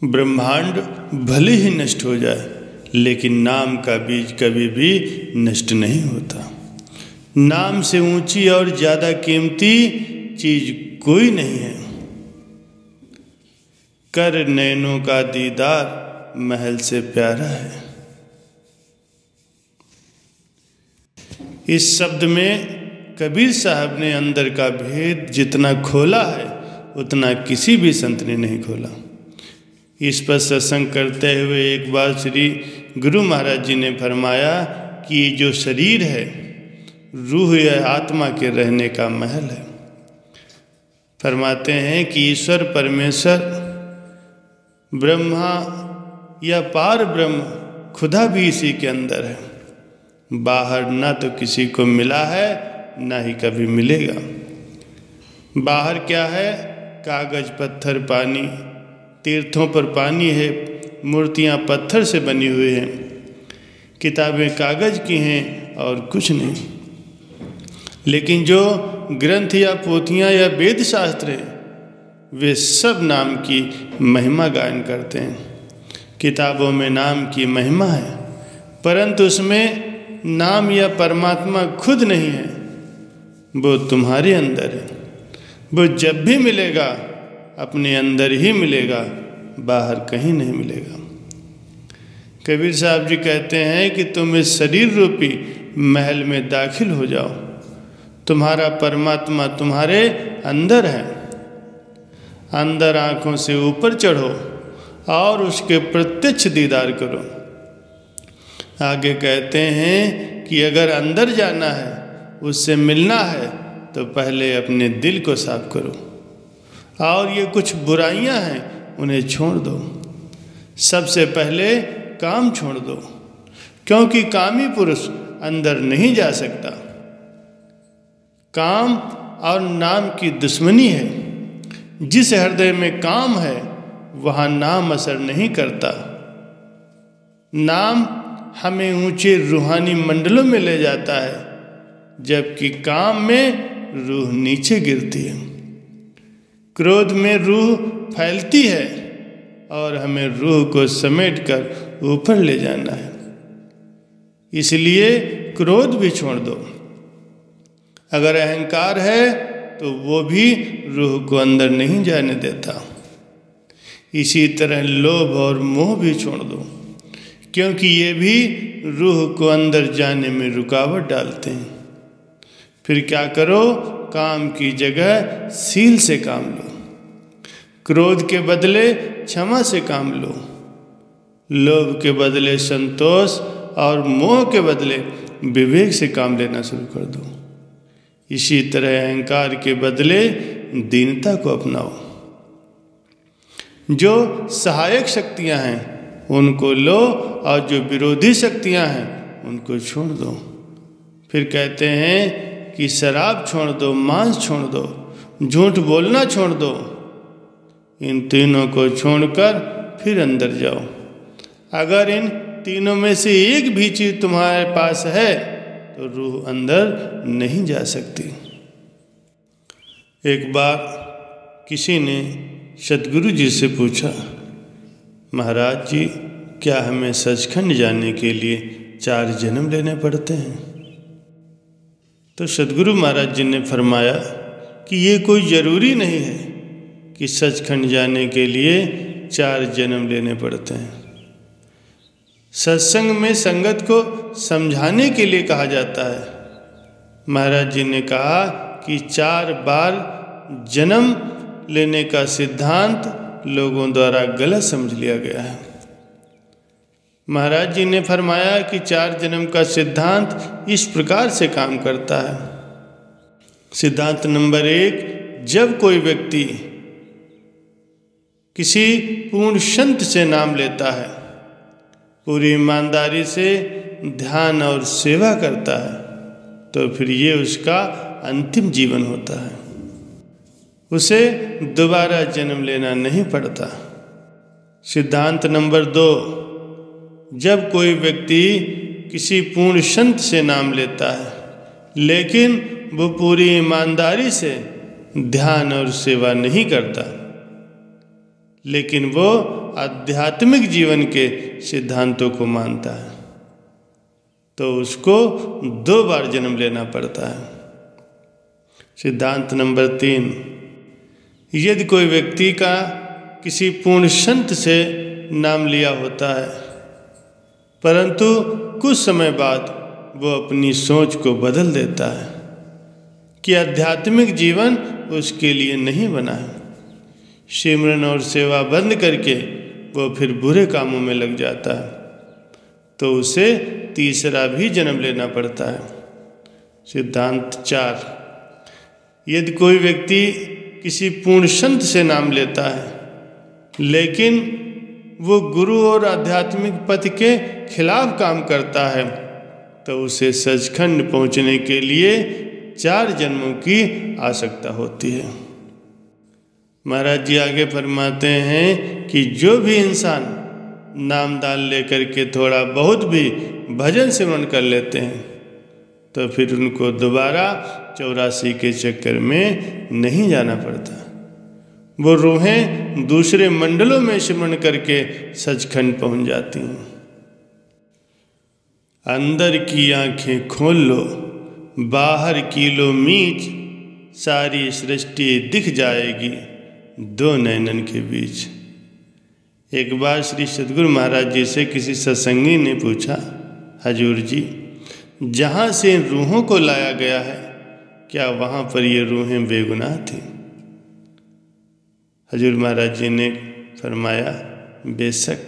ब्रह्मांड भले ही नष्ट हो जाए, लेकिन नाम का बीज कभी भी नष्ट नहीं होता। नाम से ऊंची और ज़्यादा कीमती चीज कोई नहीं है। कर नैनों का दीदार महल से प्यारा है। इस शब्द में कबीर साहब ने अंदर का भेद जितना खोला है उतना किसी भी संत ने नहीं खोला। इस पर सत्संग करते हुए एक बार श्री गुरु महाराज जी ने फरमाया कि ये जो शरीर है रूह या आत्मा के रहने का महल है। फरमाते हैं कि ईश्वर परमेश्वर ब्रह्मा या पार ब्रह्म खुदा भी इसी के अंदर है। बाहर ना तो किसी को मिला है ना ही कभी मिलेगा। बाहर क्या है? कागज पत्थर पानी। तीर्थों पर पानी है, मूर्तियाँ पत्थर से बनी हुई हैं, किताबें कागज की हैं और कुछ नहीं। लेकिन जो ग्रंथ या पोथियाँ या वेद शास्त्र हैं वे सब नाम की महिमा गायन करते हैं। किताबों में नाम की महिमा है, परंतु उसमें नाम या परमात्मा खुद नहीं है, वो तुम्हारे अंदर है। वो जब भी मिलेगा अपने अंदर ही मिलेगा, बाहर कहीं नहीं मिलेगा। कबीर साहब जी कहते हैं कि तुम इस शरीर रूपी महल में दाखिल हो जाओ। तुम्हारा परमात्मा तुम्हारे अंदर है। अंदर आँखों से ऊपर चढ़ो और उसके प्रत्यक्ष दीदार करो। आगे कहते हैं कि अगर अंदर जाना है, उससे मिलना है, तो पहले अपने दिल को साफ करो और ये कुछ बुराइयां हैं उन्हें छोड़ दो। सबसे पहले काम छोड़ दो, क्योंकि कामी पुरुष अंदर नहीं जा सकता। काम और नाम की दुश्मनी है। जिस हृदय में काम है वहाँ नाम असर नहीं करता। नाम हमें ऊंचे रूहानी मंडलों में ले जाता है, जबकि काम में रूह नीचे गिरती है। क्रोध में रूह फैलती है और हमें रूह को समेटकर ऊपर ले जाना है। इसलिए क्रोध भी छोड़ दो। अगर अहंकार है तो वो भी रूह को अंदर नहीं जाने देता। इसी तरह लोभ और मोह भी छोड़ दो, क्योंकि ये भी रूह को अंदर जाने में रुकावट डालते हैं। फिर क्या करो? काम की जगह सील से काम लो। क्रोध के बदले क्षमा से काम लो। लोभ के बदले संतोष और मोह के बदले विवेक से काम लेना शुरू कर दो। इसी तरह अहंकार के बदले दीनता को अपनाओ। जो सहायक शक्तियां हैं उनको लो और जो विरोधी शक्तियां हैं उनको छोड़ दो। फिर कहते हैं कि शराब छोड़ दो, मांस छोड़ दो, झूठ बोलना छोड़ दो। इन तीनों को छोड़कर फिर अंदर जाओ। अगर इन तीनों में से एक भी चीज तुम्हारे पास है तो रूह अंदर नहीं जा सकती। एक बार किसी ने सतगुरु जी से पूछा, महाराज जी, क्या हमें सचखंड जाने के लिए 4 जन्म लेने पड़ते हैं? तो सतगुरु महाराज जी ने फरमाया कि ये कोई ज़रूरी नहीं है कि सचखंड जाने के लिए 4 जन्म लेने पड़ते हैं। सत्संग में संगत को समझाने के लिए कहा जाता है। महाराज जी ने कहा कि 4 बार जन्म लेने का सिद्धांत लोगों द्वारा गलत समझ लिया गया है। महाराज जी ने फरमाया कि 4 जन्म का सिद्धांत इस प्रकार से काम करता है। सिद्धांत नंबर 1, जब कोई व्यक्ति किसी पूर्ण संत से नाम लेता है, पूरी ईमानदारी से ध्यान और सेवा करता है, तो फिर ये उसका अंतिम जीवन होता है। उसे दोबारा जन्म लेना नहीं पड़ता। सिद्धांत नंबर 2, जब कोई व्यक्ति किसी पूर्ण संत से नाम लेता है, लेकिन वो पूरी ईमानदारी से ध्यान और सेवा नहीं करता, लेकिन वो आध्यात्मिक जीवन के सिद्धांतों को मानता है तो उसको 2 बार जन्म लेना पड़ता है। सिद्धांत नंबर 3, यदि कोई व्यक्ति का किसी पूर्ण संत से नाम लिया होता है परंतु कुछ समय बाद वो अपनी सोच को बदल देता है कि आध्यात्मिक जीवन उसके लिए नहीं बना है, सिमरन और सेवा बंद करके वो फिर बुरे कामों में लग जाता है तो उसे तीसरा भी जन्म लेना पड़ता है। सिद्धांत 4, यदि कोई व्यक्ति किसी पूर्ण संत से नाम लेता है लेकिन वो गुरु और आध्यात्मिक पथ के खिलाफ काम करता है तो उसे सचखंड पहुंचने के लिए 4 जन्मों की आवश्यकता होती है। महाराज जी आगे फरमाते हैं कि जो भी इंसान नामदान लेकर के थोड़ा बहुत भी भजन सिमरन कर लेते हैं तो फिर उनको दोबारा 84 के चक्कर में नहीं जाना पड़ता। वो रूहें दूसरे मंडलों में सिमरन करके सचखंड पहुंच जाती हैं। अंदर की आंखें खोल लो, बाहर की लो मीच, सारी सृष्टि दिख जाएगी 2 नैनन के बीच। एक बार श्री सद्गुरु महाराज जी से किसी सत्संगी ने पूछा, हजूर जी जहाँ से रूहों को लाया गया है क्या वहाँ पर ये रूहें बेगुनाह थीं? हजूर महाराज जी ने फरमाया, बेशक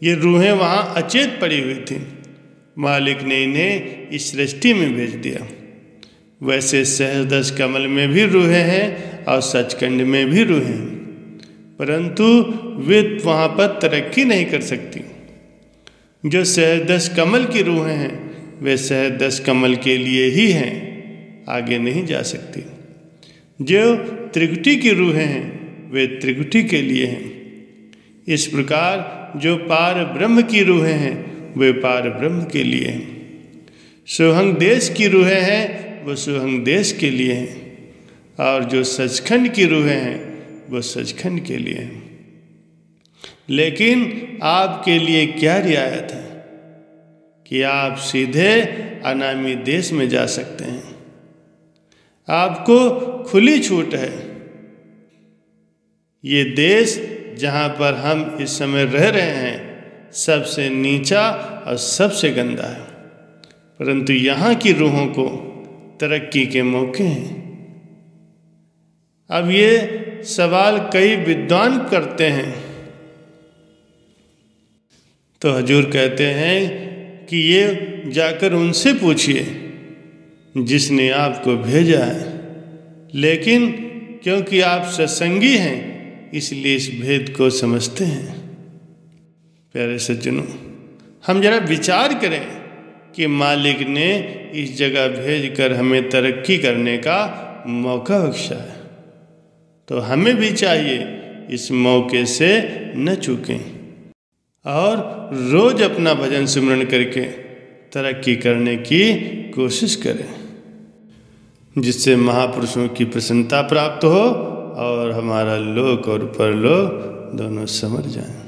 ये रूहें वहाँ अचेत पड़ी हुई थीं, मालिक ने इन्हें इस सृष्टि में भेज दिया। वैसे सहस्रदश कमल में भी रूहें हैं और सचखंड में भी रूहें हैं, परंतु वे वहाँ पर तरक्की नहीं कर सकती। जो सहस्रदश कमल की रूहें हैं वे सहस्रदश कमल के लिए ही हैं, आगे नहीं जा सकती। जो त्रिकुटी की रूहें हैं वे त्रिकुटी के लिए हैं। इस प्रकार जो पार ब्रह्म की रूहें हैं वे पार ब्रह्म के लिए हैं। सोहंग देश की रूहें हैं वो सोहंग देश के लिए हैं और जो सचखंड की रूहें हैं वो सचखंड के लिए हैं। लेकिन आपके लिए क्या रियायत है कि आप सीधे अनामी देश में जा सकते हैं। आपको खुली छूट है। ये देश जहाँ पर हम इस समय रह रहे हैं सबसे नीचा और सबसे गंदा है, परंतु यहाँ की रूहों को तरक्की के मौके हैं। अब ये सवाल कई विद्वान करते हैं तो हजूर कहते हैं कि ये जाकर उनसे पूछिए जिसने आपको भेजा है, लेकिन क्योंकि आप सत्संगी हैं इसलिए इस भेद को समझते हैं। प्यारे सज्जनों, हम जरा विचार करें कि मालिक ने इस जगह भेजकर हमें तरक्की करने का मौका बख्शा है तो हमें भी चाहिए इस मौके से न चूकें और रोज अपना भजन सिमरन करके तरक्की करने की कोशिश करें, जिससे महापुरुषों की प्रसन्नता प्राप्त हो और हमारा लोक और परलोक दोनों समझ जाएं।